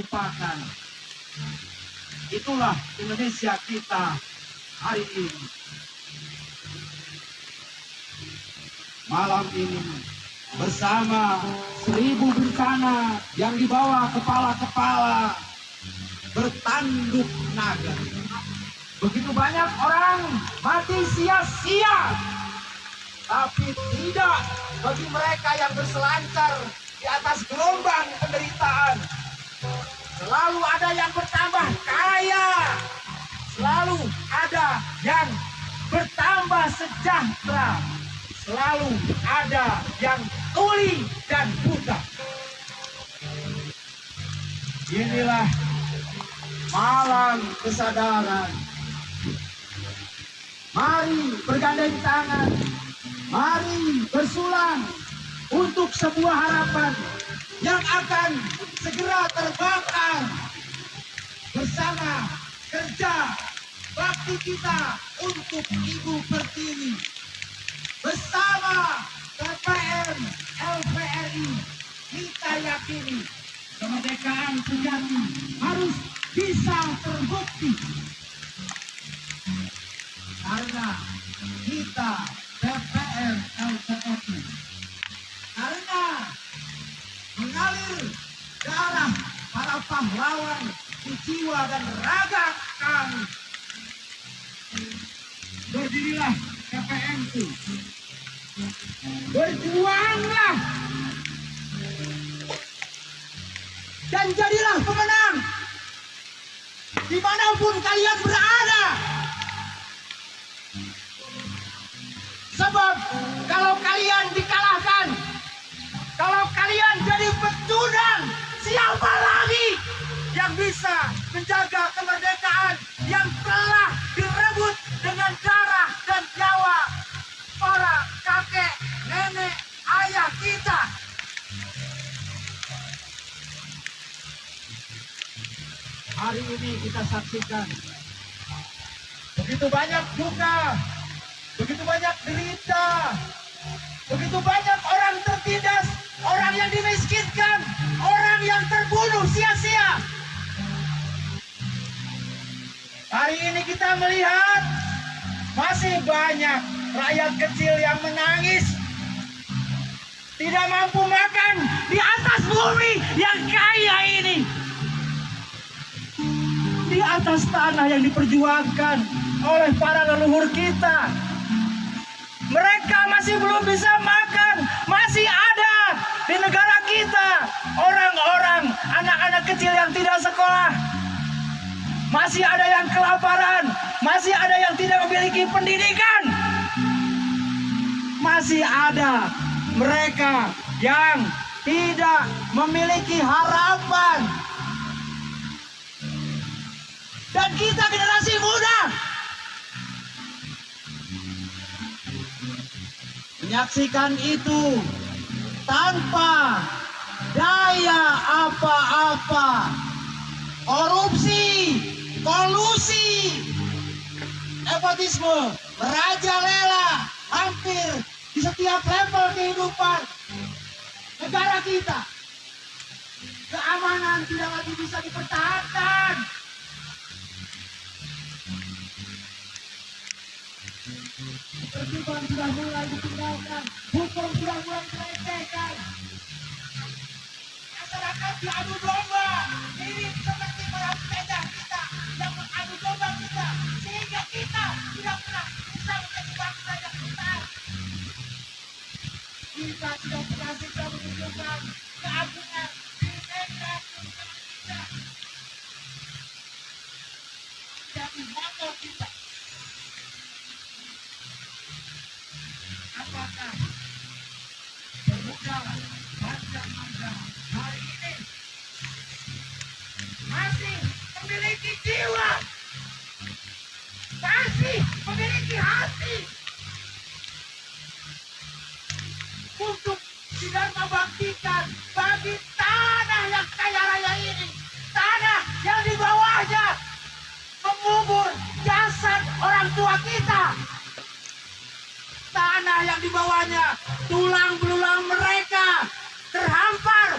terlupakan. Itulah Indonesia kita hari ini. Malam ini bersama 1000 bencana yang dibawa kepala-kepala bertanduk naga. Begitu banyak orang mati sia-sia, tapi tidak bagi mereka yang berselancar di atas gelombang penderitaan. Selalu ada yang bertambah kaya, selalu ada yang bertambah sejahtera, selalu ada yang tuli dan buta. Inilah malam kesadaran. Mari bergandeng tangan, mari bersulang untuk sebuah harapan yang akan segera terbakar bersama kerja bakti kita untuk Ibu Pertiwi. Bersama TPM LPRI kita yakini kemerdekaan sejati harus bisa terbukti. Karena kita TPM LPRI, karena mengalir darah para pahlawan di jiwa dan raga kami. Berdirilah TPM-ku, berjuanglah dan jadilah pemenang dimanapun kalian berada. Sebab kalau kalian dikalahkan, kalau kalian jadi pecundang, siapa lagi yang bisa menjaga kemerdekaan yang telah direbut dengan darah dan nyawa para kakek, nenek, ayah kita? Hari ini kita saksikan begitu banyak duka, begitu banyak derita, begitu banyak orang tertindas, orang yang dimiskinkan, orang yang terbunuh sia-sia. Hari ini kita melihat masih banyak rakyat kecil yang menangis, tidak mampu makan di atas bumi yang kaya ini, di atas tanah yang diperjuangkan oleh para leluhur kita. Mereka masih belum bisa makan, masih ada di negara kita orang-orang, anak-anak kecil yang tidak sekolah, masih ada yang kelaparan, masih ada yang tidak memiliki pendidikan, masih ada mereka yang tidak memiliki harapan. Dan kita generasi muda menyaksikan itu tanpa daya apa-apa. Korupsi, kolusi, nepotisme merajalela hampir di setiap level kehidupan negara kita. Keamanan tidak lagi bisa dipertahankan. Ketertiban sudah mulai ditinggalkan, hukum sudah mulai dilecehkan. Masyarakat diadu domba, mirip seperti para sepeda kita yang mengadu domba kita, sehingga kita tidak pernah bisa menjadi bangsa yang besar. Kita tidak pernah bisa menunjukkan keagungan bineka tunggal ika. Jadi motor kita. Apakah pemuda manja-manja hari ini masih memiliki jiwa, masih memiliki hati untuk tidak membaktikan bagi tanah yang kaya raya ini, tanah yang di bawahnya mengubur jasad orang tua kita, tanah yang di bawahnya tulang belulang mereka terhampar.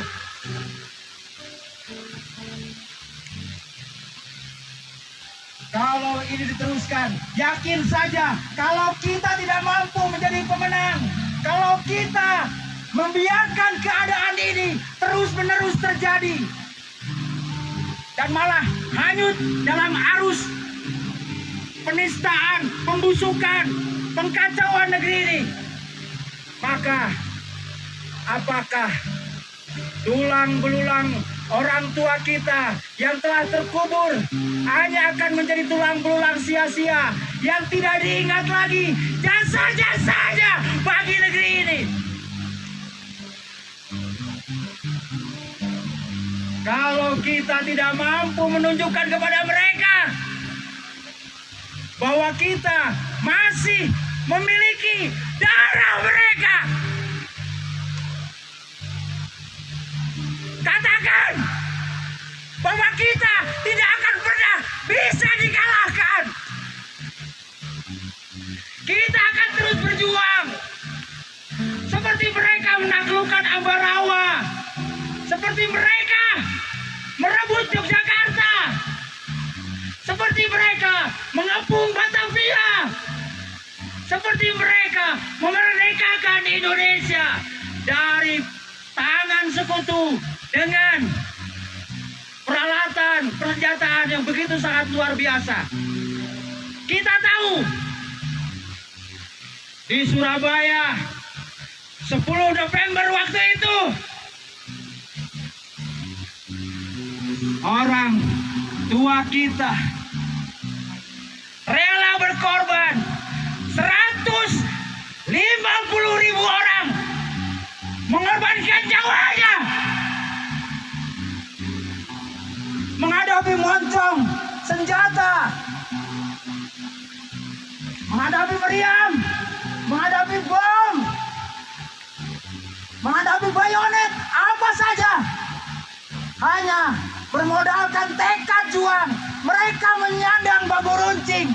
Kalau ini diteruskan, yakin saja kalau kita tidak mampu menjadi pemenang, kalau kita membiarkan keadaan ini terus-menerus terjadi dan malah hanyut dalam arus penistaan, pembusukan, pengkacauan negeri ini, maka apakah tulang belulang orang tua kita yang telah terkubur hanya akan menjadi tulang belulang sia-sia yang tidak diingat lagi jasa-jasanya bagi negeri ini? Kalau kita tidak mampu menunjukkan kepada mereka bahwa kita masih memiliki darah mereka, katakan bahwa kita tidak akan pernah bisa dikalahkan. Kita akan terus berjuang seperti mereka menaklukkan Ambarawa, seperti mereka merebut Yogyakarta, seperti mereka mengepung Batavia, seperti mereka memerdekakan Indonesia dari tangan sekutu dengan peralatan persenjataan yang begitu sangat luar biasa. Kita tahu di Surabaya 10 November waktu itu orang tua kita rela berkorban 150.000 orang mengorbankan nyawanya menghadapi moncong senjata, menghadapi meriam, menghadapi bom, menghadapi bayonet, apa saja. Hanya bermodalkan tekad juang, mereka menyandang bambu runcing,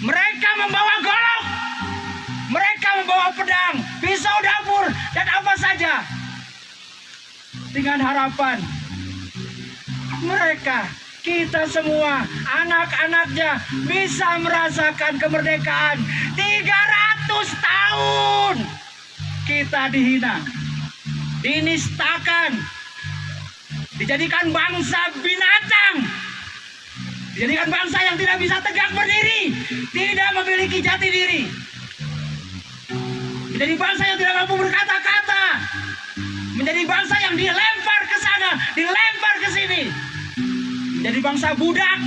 mereka membawa golok, mereka membawa pedang, pisau dapur, dan apa saja, dengan harapan mereka, kita semua, anak-anaknya bisa merasakan kemerdekaan. 300 tahun kita dihina, dinistakan, dijadikan bangsa binatang, dijadikan bangsa yang tidak bisa tegak berdiri, tidak memiliki jati diri, menjadi bangsa yang tidak mampu berkata-kata, menjadi bangsa yang dilempar ke sana, dilempar ke sini, menjadi bangsa budak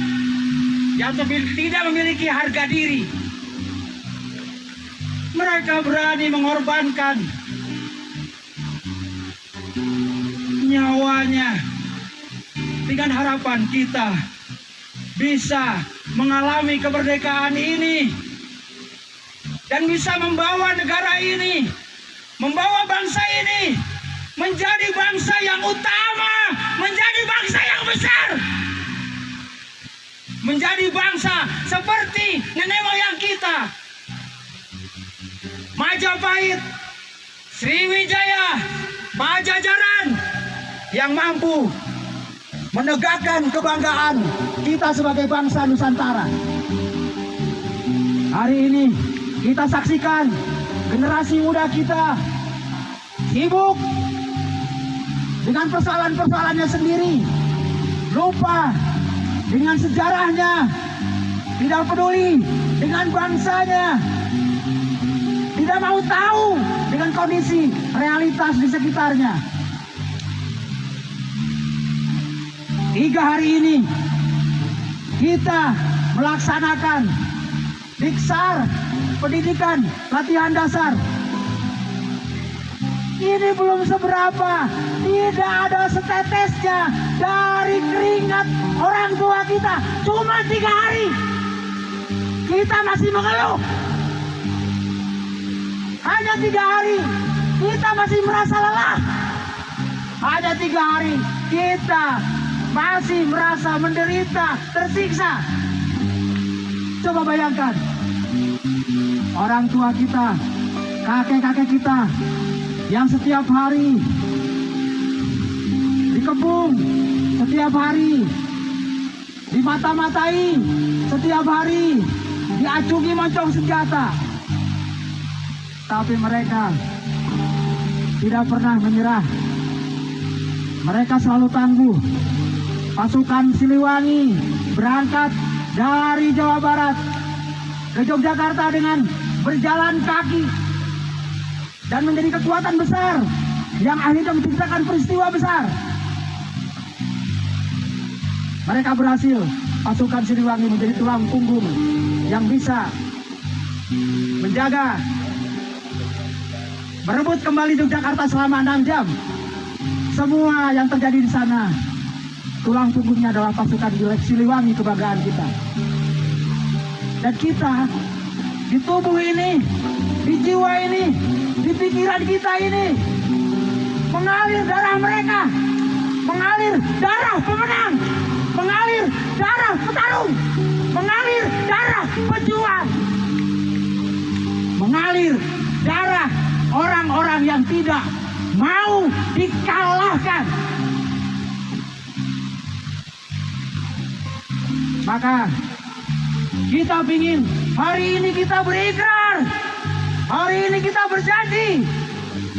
yang tidak memiliki harga diri. Mereka berani mengorbankan nyawanya dengan harapan kita bisa mengalami kemerdekaan ini dan bisa membawa negara ini, membawa bangsa ini menjadi bangsa yang utama, menjadi bangsa yang besar, menjadi bangsa seperti nenek moyang kita, Majapahit, Sriwijaya, Pajajaran, yang mampu menegakkan kebanggaan kita sebagai bangsa Nusantara. Hari ini kita saksikan generasi muda kita sibuk dengan persoalan-persoalannya sendiri, lupa dengan sejarahnya, tidak peduli dengan bangsanya, tidak mau tahu dengan kondisi realitas di sekitarnya. 3 hari ini kita melaksanakan Diksar, pendidikan latihan dasar. Ini belum seberapa, tidak ada setetesnya dari keringat orang tua kita. Cuma 3 hari kita masih mengeluh. Hanya 3 hari kita masih merasa lelah. Hanya 3 hari kita masih merasa menderita, tersiksa. Coba bayangkan, orang tua kita, kakek-kakek kita yang setiap hari dikepung, setiap hari dimata-matai setiap hari, diacungi moncong senjata. Tapi mereka tidak pernah menyerah. Mereka selalu tangguh. Pasukan Siliwangi berangkat dari Jawa Barat ke Yogyakarta dengan berjalan kaki dan menjadi kekuatan besar yang akhirnya menciptakan peristiwa besar. Mereka berhasil, pasukan Siliwangi menjadi tulang punggung yang bisa menjaga, merebut kembali Yogyakarta selama 6 jam. Semua yang terjadi di sana, tulang punggungnya adalah pasukan Siliwangi, kebanggaan kita. Dan kita, di tubuh ini, di jiwa ini, di pikiran kita ini, mengalir darah mereka, mengalir darah pemenang, mengalir darah petarung, mengalir darah pejuang, mengalir darah orang-orang yang tidak mau dikalahkan. Maka kita ingin hari ini kita berikrar, hari ini kita berjanji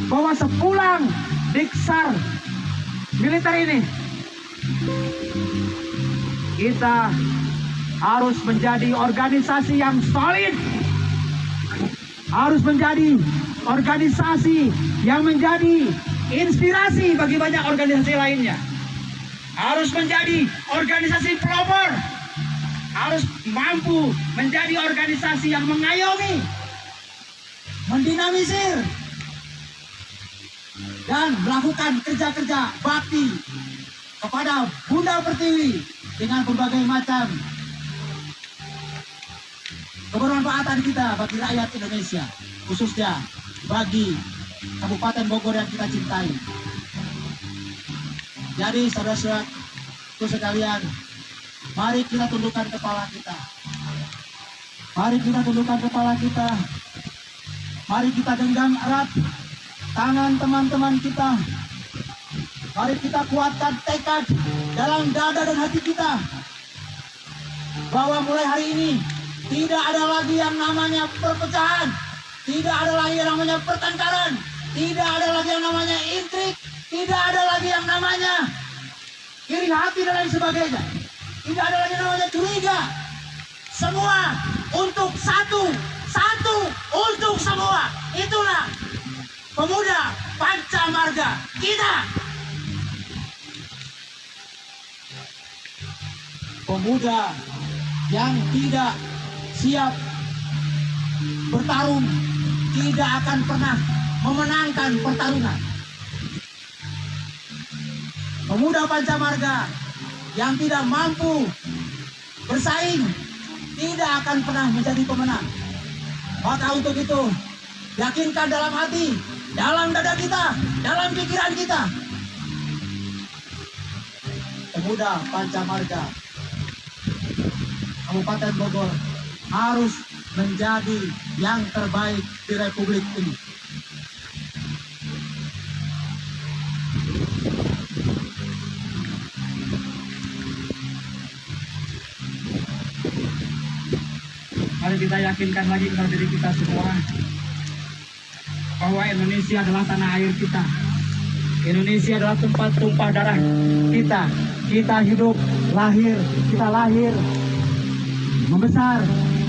bahwa sepulang diksar militer ini, kita harus menjadi organisasi yang solid, harus menjadi organisasi yang menjadi inspirasi bagi banyak organisasi lainnya, harus menjadi organisasi pelopor, harus mampu menjadi organisasi yang mengayomi, mendinamisir, dan melakukan kerja-kerja bakti kepada Bunda Pertiwi dengan berbagai macam kebermanfaatan kita bagi rakyat Indonesia, khususnya bagi Kabupaten Bogor yang kita cintai. Jadi saudara-saudaraku sekalian, mari kita tundukkan kepala kita. Mari kita tundukkan kepala kita. Mari kita genggam erat tangan teman-teman kita. Mari kita kuatkan tekad dalam dada dan hati kita, bahwa mulai hari ini tidak ada lagi yang namanya perpecahan, tidak ada lagi yang namanya pertengkaran, tidak ada lagi yang namanya intrik, tidak ada lagi yang namanya iri hati dan lain sebagainya. Tidak ada lagi namanya curiga. Semua untuk satu, satu untuk semua. Itulah pemuda Pancamarga kita. Pemuda yang tidak siap bertarung tidak akan pernah memenangkan pertarungan. Pemuda Pancamarga yang tidak mampu bersaing tidak akan pernah menjadi pemenang. Maka untuk itu, yakinkan dalam hati, dalam dada kita, dalam pikiran kita, pemuda Pancamarga Kabupaten Bogor harus menjadi yang terbaik di Republik ini. Mari kita yakinkan lagi kepada diri kita semua bahwa Indonesia adalah tanah air kita. Indonesia adalah tempat tumpah darah kita. Kita hidup, kita lahir, membesar,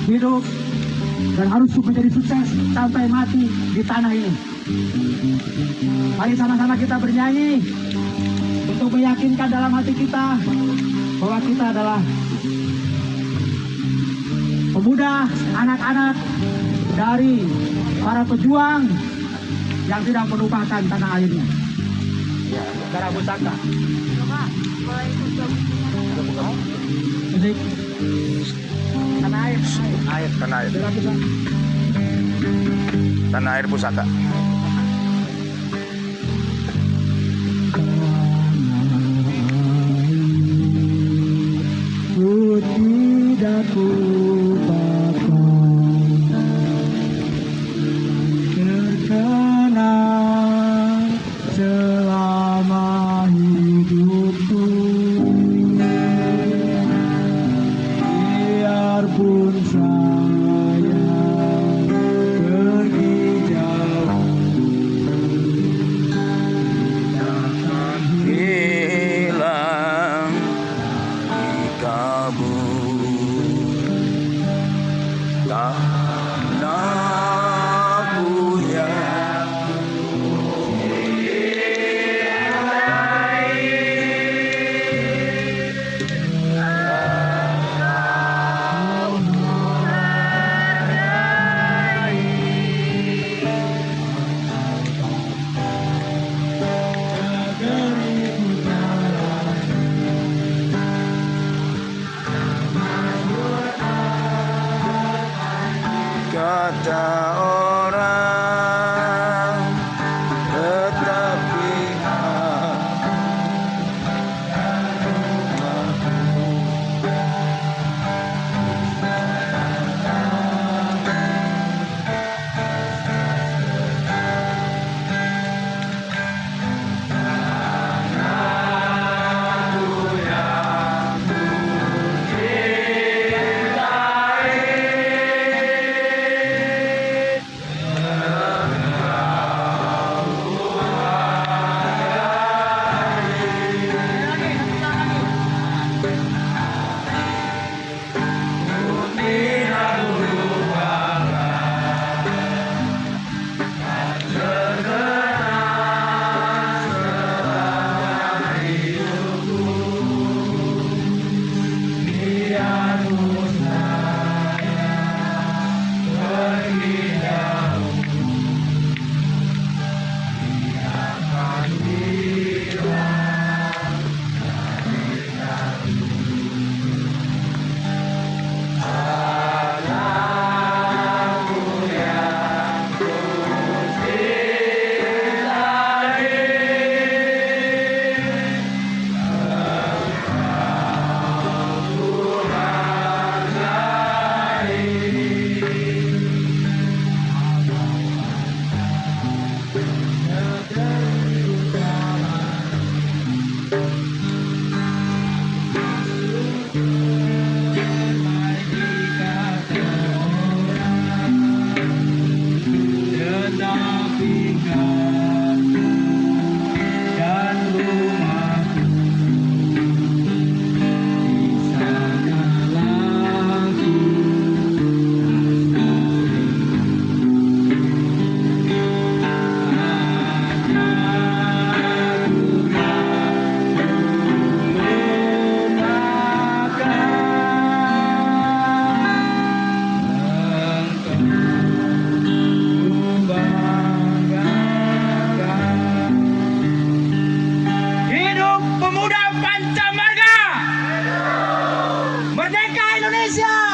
hidup, dan harus menjadi sukses sampai mati di tanah ini. Mari sama-sama kita bernyanyi untuk meyakinkan dalam hati kita bahwa kita adalah pemuda, anak-anak dari para pejuang yang tidak melupakan tanah airnya. Negara Pusaka. Musik. Tanah air. Tanah air. Tanah air Pusaka. Ku tidak terkenang selama hidupku. ada orang tetapi Hidup pemuda Pancamarga. Merdeka Indonesia.